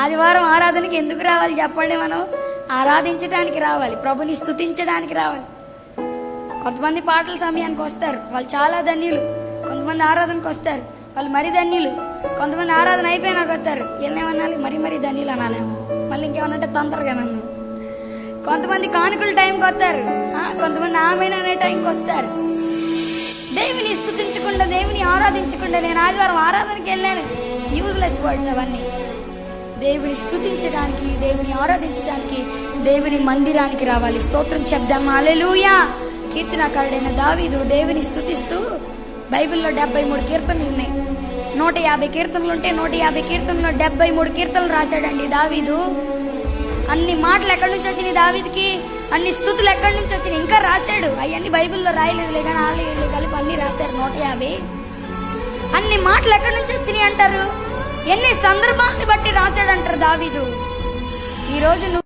ఆదివారం ఆరాధనకి ఎందుకు రావాలి చెప్పండి? మనం ఆరాధించడానికి రావాలి, ప్రభుని స్తుతించడానికి రావాలి. కొంతమంది పాటల సమయానికి వస్తారు, వాళ్ళు చాలా ధన్యులు. కొంతమంది ఆరాధనకు వస్తారు, వాళ్ళు మరీ ధన్యులు. కొంతమంది ఆరాధన అయిపోయినాక వస్తారు, ఎన్నేమనాలి, మరీ ధన్యులు అనాలేమో, మళ్ళీ ఇంకేమన్నంటే తొందరగా నన్ను. కొంతమంది కానుకల టైంకి వస్తారు, కొంతమంది ఆమెను అనే టైంకి వస్తారు. దేవుని స్తుతించకుండా, దేవుని ఆరాధించకుండా, నేను ఆదివారం ఆరాధనకి వెళ్ళాను, యూజ్లెస్ వర్డ్స్ అవన్నీ. దేవుని స్తుతించడానికి, దేవుని ఆరాధించడానికి, దేవుని మందిరానికి రావాలి. స్తోత్రం చెప్దాం. హల్లెలూయా. కీర్తనకారుడైన దావీదు దేవుని స్తుతిస్తూ, బైబిల్లో 73 కీర్తనలు ఉన్నాయి. 150 కీర్తనలు ఉంటే 150 కీర్తనలో 73 కీర్తనలు రాశాడండి దావీదు. అన్ని మాటలు ఎక్కడి నుంచి వచ్చినాయి దావీదుకి? అన్ని స్తుతులు ఎక్కడి నుంచి వచ్చినాయి? ఇంకా రాశాడు. అవన్నీ బైబిల్లో రాయలేదులే కానీ వాళ్ళు కలిపి అన్ని రాశారు 150. అన్ని మాటలు ఎక్కడి నుంచి వచ్చినాయి అంటారు? ఎన్ని సందర్భాన్ని బట్టి రాశాడంటారు దావీదు. ఈరోజు